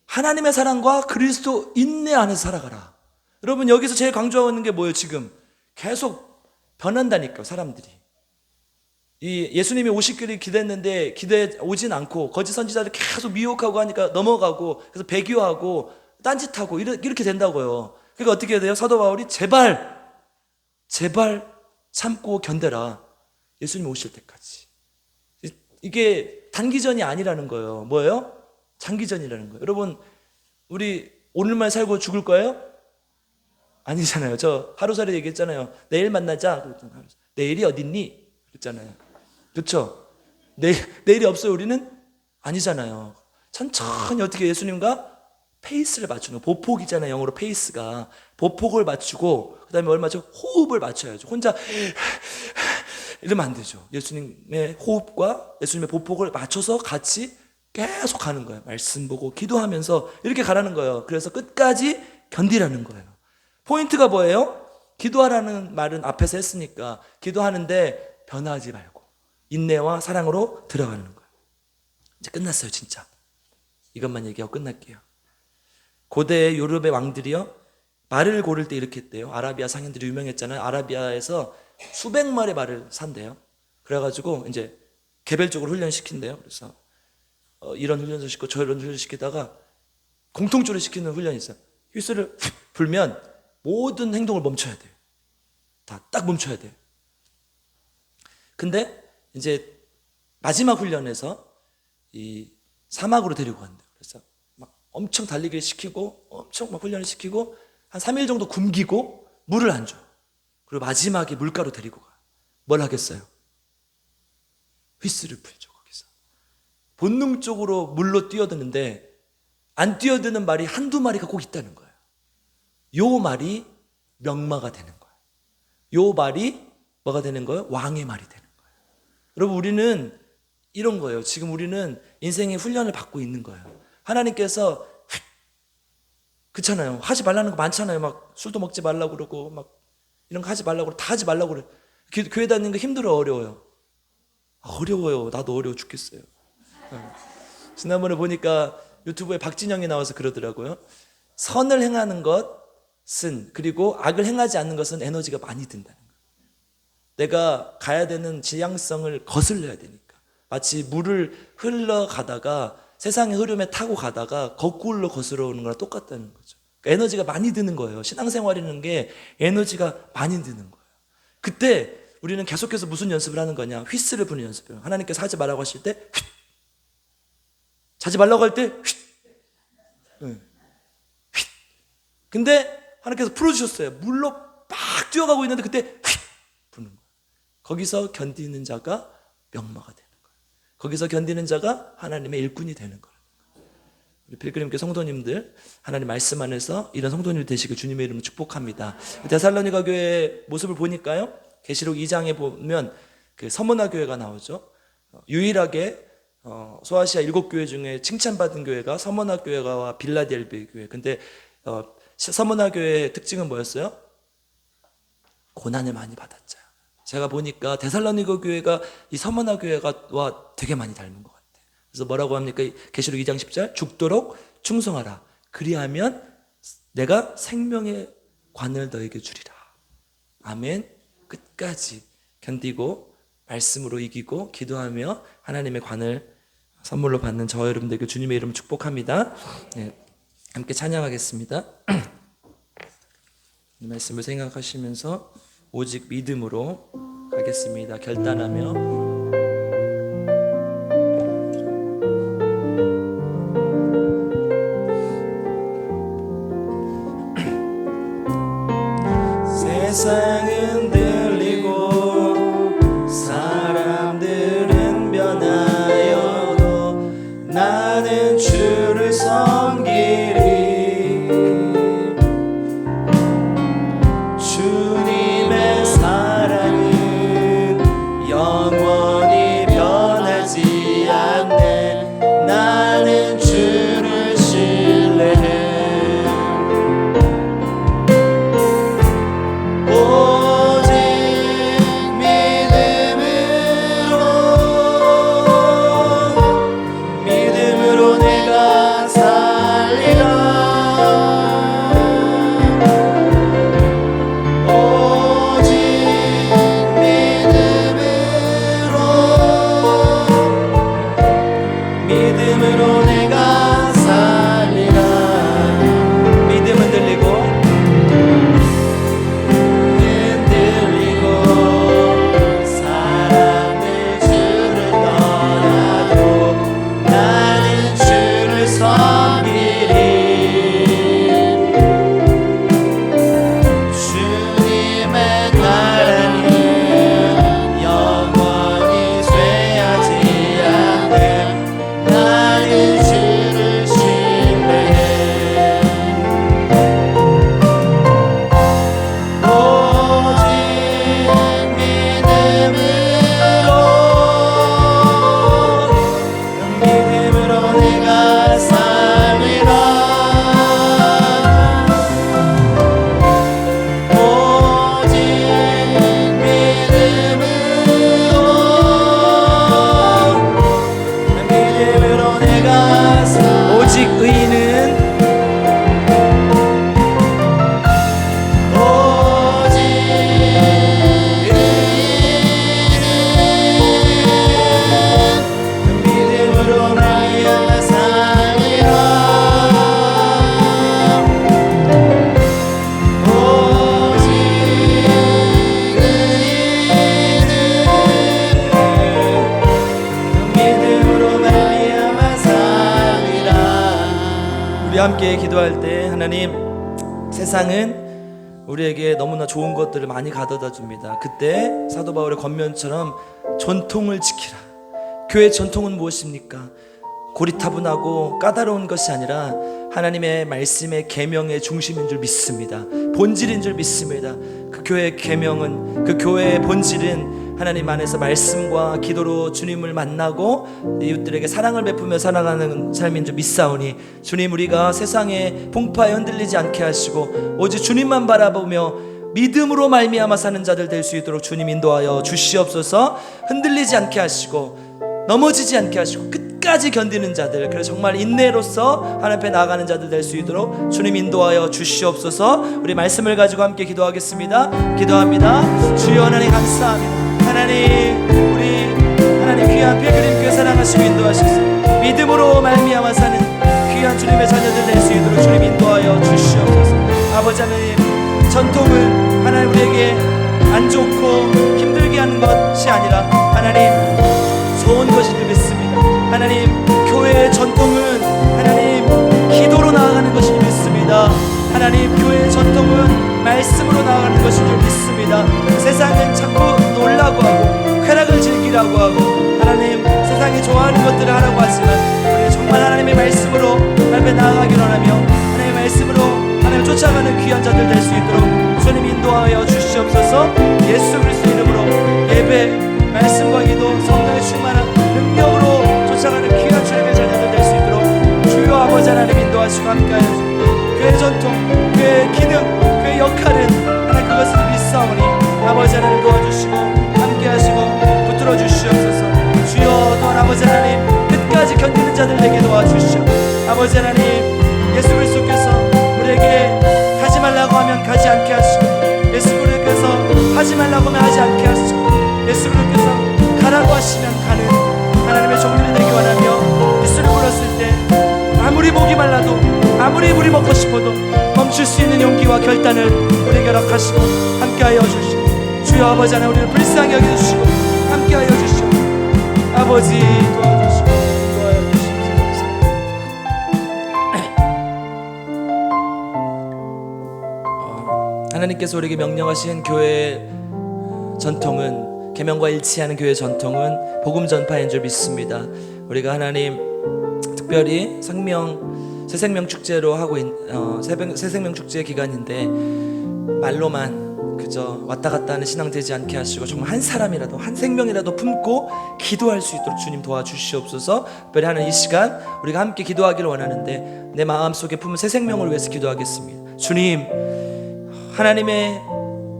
하나님의 사랑과 그리스도 인내 안에서 살아가라. 여러분, 여기서 제일 강조하는 게 뭐예요? 지금 계속 변한다니까요, 사람들이. 이 예수님이 오시기를 기대했는데 기대 오진 않고 거짓 선지자들 계속 미혹하고 하니까 넘어가고, 그래서 배교하고 딴짓하고 이렇게 된다고요. 그러니까 어떻게 해야 돼요? 사도 바울이 제발 참고 견뎌라. 예수님 오실 때까지. 이게 단기전이 아니라는 거예요. 뭐예요? 장기전이라는 거예요. 여러분, 우리 오늘만 살고 죽을 거예요? 아니잖아요. 저 하루살이 얘기했잖아요. 내일 만나자. 내일이 어딨니? 그랬잖아요. 그렇죠? 내일이 없어요, 우리는? 아니잖아요. 천천히 어떻게 예수님과 페이스를 맞추는 거. 보폭이잖아요, 영어로 페이스가. 보폭을 맞추고 그 다음에 얼마 전 호흡을 맞춰야죠. 혼자 이러면 안 되죠. 예수님의 호흡과 예수님의 보폭을 맞춰서 같이 계속 가는 거예요. 말씀 보고 기도하면서 이렇게 가라는 거예요. 그래서 끝까지 견디라는 거예요. 포인트가 뭐예요? 기도하라는 말은 앞에서 했으니까 기도하는데 변하지 말고 인내와 사랑으로 들어가는 거예요. 이제 끝났어요, 진짜. 이것만 얘기하고 끝날게요. 고대 유럽의 왕들이요, 말을 고를 때 이렇게 했대요. 아라비아 상인들이 유명했잖아요. 아라비아에서 수백 마리 말을 산대요. 그래가지고 이제 개별적으로 훈련시킨대요. 그래서 이런 훈련을 시키고 저런 훈련을 시키다가 공통적으로 시키는 훈련이 있어요. 휘슬을 불면 모든 행동을 멈춰야 돼요. 다 딱 멈춰야 돼요. 근데 이제 마지막 훈련에서 이 사막으로 데리고 간대요. 그래서 막 엄청 달리기를 시키고 엄청 막 훈련을 시키고 한 3일 정도 굶기고 물을 안 줘. 그리고 마지막에 물가로 데리고 가. 뭘 하겠어요? 휘슬을 불죠, 거기서. 본능적으로 물로 뛰어드는데 안 뛰어드는 말이 한두 마리가 꼭 있다는 거예요. 요 말이 명마가 되는 거예요. 요 말이 뭐가 되는 거예요? 왕의 말이 되는 거예요. 여러분, 우리는 이런 거예요. 지금 우리는 인생의 훈련을 받고 있는 거예요. 하나님께서 그렇잖아요. 하지 말라는 거 많잖아요. 막 술도 먹지 말라고 그러고 막 이런 거 하지 말라고 그러고 다 하지 말라고 그래. 교회 다니는 거 힘들어, 어려워요? 어려워요. 나도 어려워 죽겠어요. 지난번에 보니까 유튜브에 박진영이 나와서 그러더라고요. 선을 행하는 것은, 그리고 악을 행하지 않는 것은 에너지가 많이 든다는 거예요. 내가 가야 되는 지향성을 거슬러야 되니까. 마치 물을 흘러가다가 세상의 흐름에 타고 가다가 거꾸로 거슬러 오는 거랑 똑같다는 거죠. 그러니까 에너지가 많이 드는 거예요. 신앙생활이라는 게 에너지가 많이 드는 거예요. 그때 우리는 계속해서 무슨 연습을 하는 거냐? 휘스를 부는 연습이에요. 하나님께서 하지 말라고 하실 때 휘, 자지 말라고 할 때 휘, 휘. 근데 하나님께서 풀어주셨어요. 물로 막 뛰어가고 있는데 그때 휘 부는 거예요. 거기서 견디는 자가 명마가 되는 거예요. 거기서 견디는 자가 하나님의 일꾼이 되는 거예요. 우리 필그림교 성도님들, 하나님 말씀 안에서 이런 성도님이 되시길 주님의 이름으로 축복합니다. 데살로니가 교회의 모습을 보니까요, 계시록 2장에 보면 그 서문화 교회가 나오죠. 유일하게 소아시아 7교회 중에 칭찬받은 교회가 서문화 교회와 빌라델비 교회. 근데 서문화 교회의 특징은 뭐였어요? 고난을 많이 받았죠. 제가 보니까 데살로니가 교회가 이 서문화 교회와 되게 많이 닮은 것 같아요. 그래서 뭐라고 합니까? 계시록 2장 10절, 죽도록 충성하라. 그리하면 내가 생명의 관을 너에게 주리라. 아멘. 끝까지 견디고 말씀으로 이기고 기도하며 하나님의 관을 선물로 받는 저와 여러분들에게 주님의 이름을 축복합니다. 네, 함께 찬양하겠습니다. 이 말씀을 생각하시면서 오직 믿음으로 가겠습니다. 결단하며 세상은 들리고 함께 기도할 때 하나님, 세상은 우리에게 너무나 좋은 것들을 많이 가져다 줍니다. 그때 사도 바울의 권면처럼 전통을 지키라. 교회의 전통은 무엇입니까? 고리타분하고 까다로운 것이 아니라 하나님의 말씀의 계명의 중심인 줄 믿습니다. 본질인 줄 믿습니다. 그 교회의 계명은, 그 교회의 본질은 하나님 안에서 말씀과 기도로 주님을 만나고 이웃들에게 사랑을 베푸며 살아가는 삶인 줄 믿사오니, 주님, 우리가 세상의 풍파에 흔들리지 않게 하시고 오직 주님만 바라보며 믿음으로 말미암아 사는 자들 될 수 있도록 주님 인도하여 주시옵소서. 흔들리지 않게 하시고 넘어지지 않게 하시고 끝까지 견디는 자들, 그래서 정말 인내로서 하나님 앞에 나아가는 자들 될 수 있도록 주님 인도하여 주시옵소서. 우리 말씀을 가지고 함께 기도하겠습니다. 기도합니다. 주여 하나님 감사합니다. 하나님, 우리 하나님 귀한 필그림교회 사랑하시고 인도하셔서 믿음으로 말미암아 사는 귀한 주님의 자녀들 될 수 있도록 주님 인도하여 주시옵소서. 아버지 하나님, 전통은 하나님 우리에게 안 좋고 힘들게 하는 것이 아니라 하나님 좋은 것인 줄 믿습니다. 하나님, 교회의 전통은 하나님 기도로 나아가는 것인 줄 믿습니다. 하나님, 교회의 전통은 말씀으로 나아가는 것인 줄 믿습니다. 세상은 자꾸 놀라고 하고 쾌락을 즐기라고 하고 하나님 세상이 좋아하는 것들을 하라고 하지만 우리 정말 하나님의 말씀으로 하나님께 나아가기를 원하며 하나님의 말씀으로 하나님을 쫓아가는 귀한 자들 될 수 있도록 주님 인도하여 주시옵소서. 예수 그리스도 이름으로 예배, 말씀과 기도, 성령의 충만한 능력으로 쫓아가는 귀한 주님의 자녀들 될 수 있도록 주여 아버지 하나님 인도하시고 함께하여 주시옵소서. 교회 전통, 교회 기능, 교회 역할은 하나님 그것을 믿사오니 아버지 하나님 도와주시고 함께하시고 붙들어 주시옵소서. 주여, 또한 아버지 하나님 끝까지 견디는 자들 되게 도와주시오. 아버지 하나님, 예수 그리스도께서 우리에게 가지 말라고 하면 가지 않게 하시고, 예수 그리스도께서 하지 말라고 하면 하지 않게 하시고, 예수 그리스도께서 가라고 하시면 가는 하나님의 종들이 되기 원하며 예수를 불렀을 때 아무리 목이 말라도 아무리 물이 먹고 싶어도 멈출 수 있는 용기와 결단을 우리에게 허락하시고 함께하여 주시고, 주여 아버지 하나님 우리를 불쌍히 여겨주시고 함께하여 주시고 아버지 도와주시고 인도하여 주시옵소서. 하나님께서 우리에게 명령하신 교회의 전통은, 계명과 일치하는 교회의 전통은 복음 전파인 줄 믿습니다. 우리가 하나님 특별히 새생명 축제로 하고 새생명 축제 기간인데 말로만 그저 왔다 갔다 하는 신앙 되지 않게 하시고 정말 한 사람이라도 한 생명이라도 품고 기도할 수 있도록 주님 도와주시옵소서. 특별히 하는 이 시간 우리가 함께 기도하기를 원하는데 내 마음속에 품은 새 생명을 위해서 기도하겠습니다. 주님, 하나님의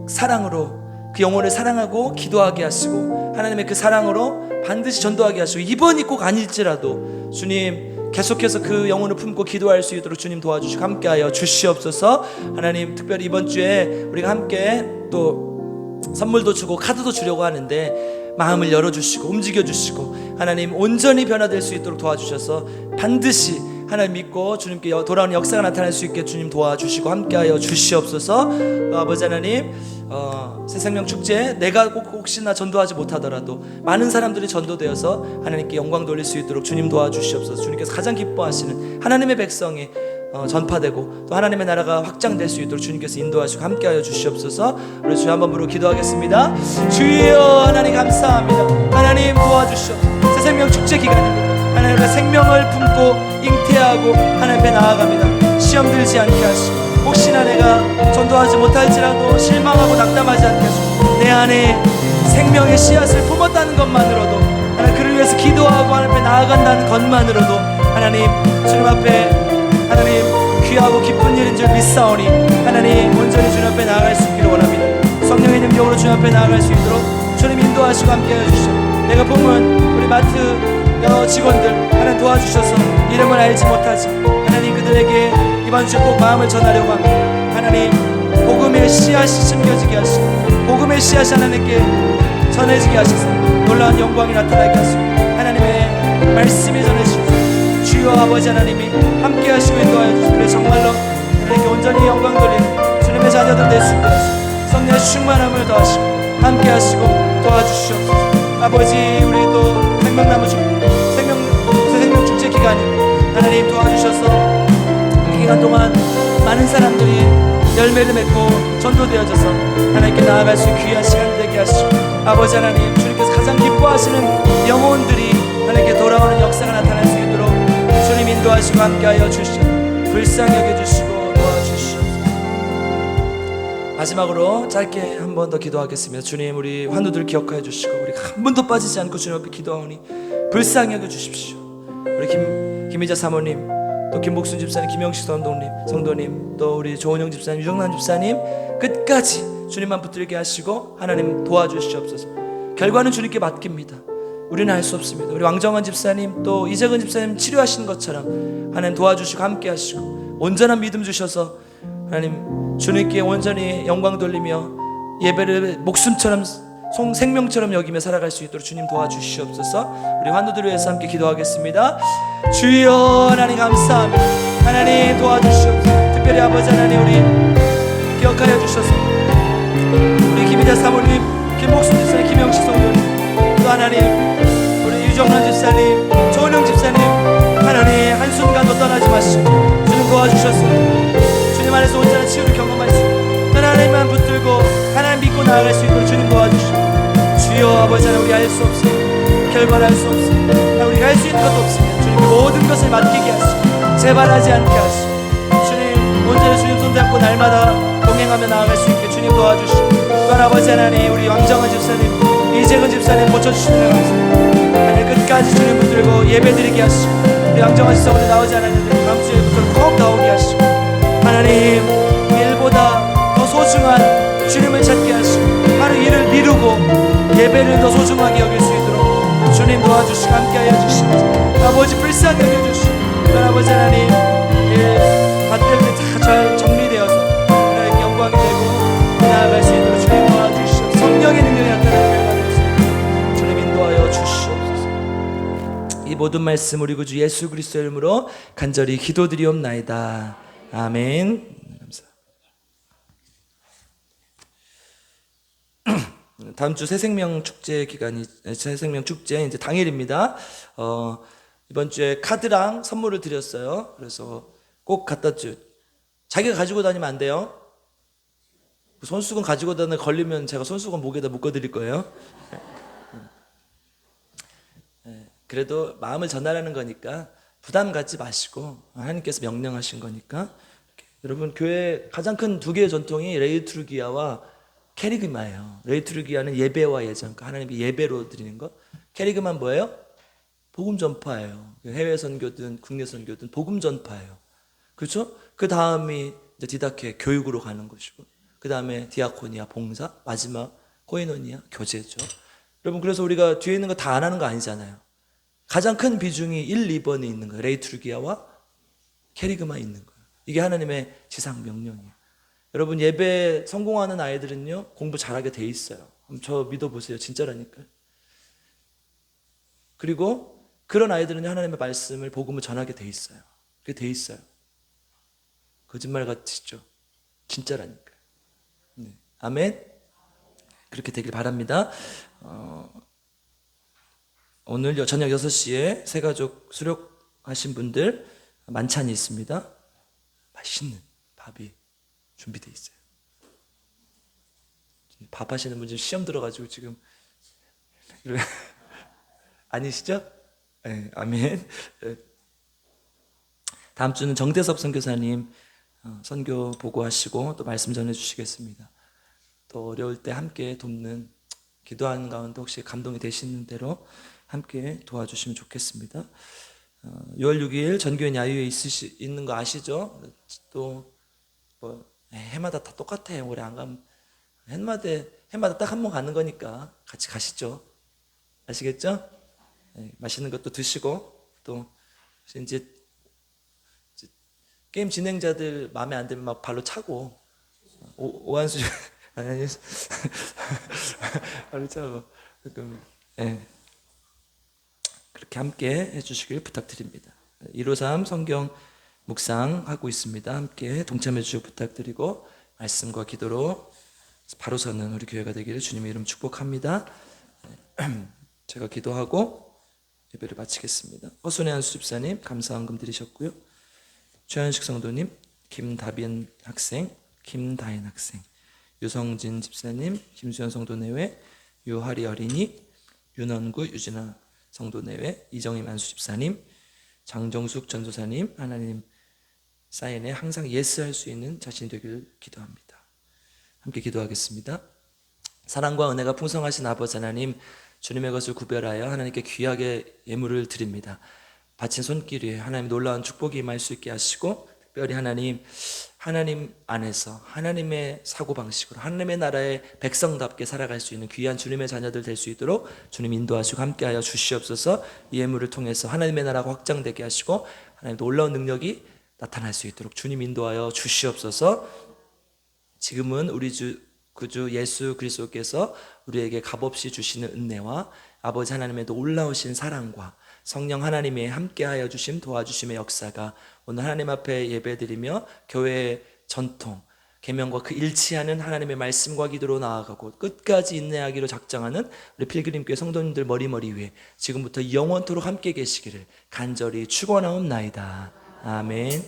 사랑으로 그 영혼을 사랑하고 기도하게 하시고 하나님의 그 사랑으로 반드시 전도하게 하시고 이번이 꼭 아닐지라도 주님 계속해서 그 영혼을 품고 기도할 수 있도록 주님 도와주시고 함께하여 주시옵소서. 하나님, 특별히 이번 주에 우리가 함께 또 선물도 주고 카드도 주려고 하는데 마음을 열어주시고 움직여주시고 하나님 온전히 변화될 수 있도록 도와주셔서 반드시 하나님 믿고 주님께 돌아오는 역사가 나타날 수 있게 주님 도와주시고 함께하여 주시옵소서. 아버지 하나님, 새생명 축제에 내가 혹시나 전도하지 못하더라도 많은 사람들이 전도되어서 하나님께 영광 돌릴 수 있도록 주님 도와주시옵소서. 주님께서 가장 기뻐하시는 하나님의 백성이 전파되고 또 하나님의 나라가 확장될 수 있도록 주님께서 인도하시고 함께하여 주시옵소서. 우리 주여 한번 부르고 기도하겠습니다. 주여 하나님 감사합니다. 하나님 도와주시옵소서. 새생명 축제 기간입니다. 하나님의 생명을 품고 잉태하고 하나님 앞에 나아갑니다. 시험 들지 않게 하시고 혹시나 내가 전도하지 못할지라도 실망하고 낙담하지 않게 하시고 내 안에 생명의 씨앗을 품었다는 것만으로도 하나님 그를 위해서 기도하고 하나님 앞에 나아간다는 것만으로도 하나님 주님 앞에 하나님 귀하고 기쁜 일인 줄 믿사오니 하나님 온전히 주님 앞에 나아갈 수 있기를 원합니다. 성령의 능력으로 주님 앞에 나아갈 수 있도록 주님 인도하시고 함께해 주시오. 내가 보면 우리 마트 직원들 하나님 도와주셔서 이름을 알지 못하지 하나님 그들에게 이번 주 꼭 마음을 전하려고 합니다. 하나님 복음의 씨앗이 심겨지게 하시고 복음의 씨앗이 하나님께 전해지게 하셔서 놀라운 영광이 나타나게 하시고 하나님의 말씀이 전해지시고 주여 아버지 하나님이 함께 하시고 인도하여 주시고 그래 정말로 우리에게 온전히 영광 돌리는 주님의 자녀들 될 수 있게 하시고 성령의 충만함을 더하시고 함께 하시고 도와주시옵소서. 아버지 우리 또 생명나무 새생명 축제 기간에 하나님 도와주셔서 시간 동안 많은 사람들이 열매를 맺고 전도되어져서 하나님께 나아갈 수 있는 귀한 시간 되게 하시고, 아버지 하나님, 주님께서 가장 기뻐하시는 영혼들이 하나님께 돌아오는 역사가 나타날 수 있도록 주님 인도하시고 함께하여 주시옵소서. 불쌍히 여겨주시고 도와주시옵소서. 마지막으로 짧게 한 번 더 기도하겠습니다. 주님, 우리 환우들 기억하여 주시고 우리 한 번도 빠지지 않고 주님 앞에 기도하오니 불쌍히 여겨주십시오. 우리 김희자 사모님, 또 김복순 집사님, 김영식 성도님, 또 우리 조은영 집사님, 유정란 집사님, 끝까지 주님만 붙들게 하시고 하나님 도와주시옵소서. 결과는 주님께 맡깁니다. 우리는 알 수 없습니다. 우리 왕정환 집사님, 또 이재근 집사님 치료하신 것처럼 하나님 도와주시고 함께 하시고 온전한 믿음 주셔서 하나님 주님께 온전히 영광 돌리며 예배를 목숨처럼 생명처럼 여기며 살아갈 수 있도록 주님 도와주시옵소서. 우리 환우들을 위해서 함께 기도하겠습니다. 주여 하나님 감사합니다. 하나님 도와주시옵소서. 특별히 아버지 하나님, 우리 기억하여 주셔서 우리 김희자 사모님, 김복순 집사님, 김영식 성도님, 또 하나님 우리 유정란 집사님, 조은영 집사님, 하나님 한순간도 떠나지 마시고 주님 도와주셔서 주님 안에서 온전한 치유를 경험하시고 하나님만 붙들고 하나님 믿고 나아갈 수 있도록 주님 도와주시고, 주여 아버지 하나님, 우리 알 수 없습니다. 결과를 알 수 없습니다. 우리가 할 수 있는 것도 없습니다. 주님 모든 것을 맡기게 하시고 재발하지 않게 하시고 주님 온전히 주님 손잡고 날마다 동행하며 나아갈 수 있게 주님 도와주시고, 또한 아버지 하나님 우리 왕정환 집사님, 이재근 집사님 고쳐주시는 것입니다. 하나님 끝까지 주님 붙들고 예배드리게 하시고 우리 왕정환 집사 오늘 나오지 않았는데 다음 주에부터 꼭 나오게 하시고 하나님 일보다 더 소중한 주님을 찾게 하시고 하루 일을 미루고 예배를 더 소중하게 여길 수 있도록 주님 도와주시고 함께하여 주시옵소서. 아버지 불쌍히 여겨주시고, 아버지 하나님 밭들이 잘 정리되어서 하나님께 영광이 되고 나아갈 수 있도록 주님 도와주시옵소서. 성령의 능력이 나타나는 교회가 되옵소서. 주님 인도하여 주시옵소서. 이 모든 말씀 우리 구주 예수 그리스도의 이름으로 간절히 기도드리옵나이다. 아멘. 다음 주 새생명 축제 기간이 새생명 축제 이제 당일입니다. 이번 주에 카드랑 선물을 드렸어요. 그래서 꼭 갖다 줘. 자기가 가지고 다니면 안 돼요. 손수건 가지고 다니면 걸리면 제가 손수건 목에다 묶어 드릴 거예요. 그래도 마음을 전달하는 거니까 부담 갖지 마시고 하나님께서 명령하신 거니까. 여러분, 교회 가장 큰 두 개의 전통이 레이투르기아와 캐리그마예요. 레이투르기아는 예배와 예전, 하나님의 예배로 드리는 것. 캐리그마는 뭐예요? 복음 전파예요. 해외 선교든 국내 선교든 복음 전파예요. 그렇죠? 그 다음이 이제 디다케, 교육으로 가는 것이고, 그 다음에 디아코니아, 봉사, 마지막 코이노니아, 교제죠. 여러분, 그래서 우리가 뒤에 있는 거 다 안 하는 거 아니잖아요. 가장 큰 비중이 1, 2번에 있는 거예요. 레이투르기아와 캐리그마 있는 거예요. 이게 하나님의 지상 명령이에요. 여러분, 예배 성공하는 아이들은요 공부 잘하게 돼 있어요. 저 믿어보세요. 진짜라니까요. 그리고 그런 아이들은 하나님의 말씀을, 복음을 전하게 돼 있어요. 그게 돼 있어요. 거짓말 같으시죠? 진짜라니까요. 네. 아멘. 그렇게 되길 바랍니다. 오늘 저녁 6시에 새가족 수료하신 분들 만찬이 있습니다. 맛있는 밥이 준비되어 있어요. 밥 하시는 분 지금 시험 들어가지고 지금 아니시죠? 네, 아멘. 네. 다음 주는 정대섭 선교사님 선교 보고하시고 또 말씀 전해주시겠습니다. 또 어려울 때 함께 돕는, 기도하는 가운데 혹시 감동이 되시는 대로 함께 도와주시면 좋겠습니다. 6월 6일 전교인 야유회 있는 거 아시죠? 또 뭐 해마다 다 똑같아요. 올해 안 가면 해마다 딱 한 번 가는 거니까 같이 가시죠. 아시겠죠? 네, 맛있는 것도 드시고, 또 이제 게임 진행자들 마음에 안 들면 막 발로 차고 오한수 아니 발로 차고 네. 그렇게 함께 해주시길 부탁드립니다. 153 성경 묵상하고 있습니다. 함께 동참해 주시고 부탁드리고 말씀과 기도로 바로 서는 우리 교회가 되기를 주님의 이름 축복합니다. 제가 기도하고 예배를 마치겠습니다. 허순의 한수 집사님 감사한금 드리셨고요. 최현식 성도님, 김다빈 학생, 김다인 학생, 유성진 집사님, 김수현 성도내외, 유하리 어린이, 윤원구 유진아 성도내외, 이정희 만수 집사님, 장정숙 전도사님, 하나님 사인에 항상 예스할 수 있는 자신이 되기를 기도합니다. 함께 기도하겠습니다. 사랑과 은혜가 풍성하신 아버지 하나님, 주님의 것을 구별하여 하나님께 귀하게 예물을 드립니다. 바친 손길 위에 하나님 놀라운 축복이 임할 수 있게 하시고, 특별히 하나님 안에서 하나님의 사고방식으로 하나님의 나라의 백성답게 살아갈 수 있는 귀한 주님의 자녀들 될 수 있도록 주님 인도하시고 함께하여 주시옵소서. 이 예물을 통해서 하나님의 나라가 확장되게 하시고 하나님 놀라운 능력이 나타날 수 있도록 주님 인도하여 주시옵소서. 지금은 우리 구주 예수 그리스도께서 우리에게 값없이 주시는 은혜와 아버지 하나님의 놀라우신 사랑과 성령 하나님의 함께하여 주심 도와주심의 역사가 오늘 하나님 앞에 예배드리며 교회의 전통 계명과 그 일치하는 하나님의 말씀과 기도로 나아가고 끝까지 인내하기로 작정하는 우리 필그림교회 성도님들 머리머리 위에 지금부터 영원토록 함께 계시기를 간절히 축원하옵나이다. 아멘.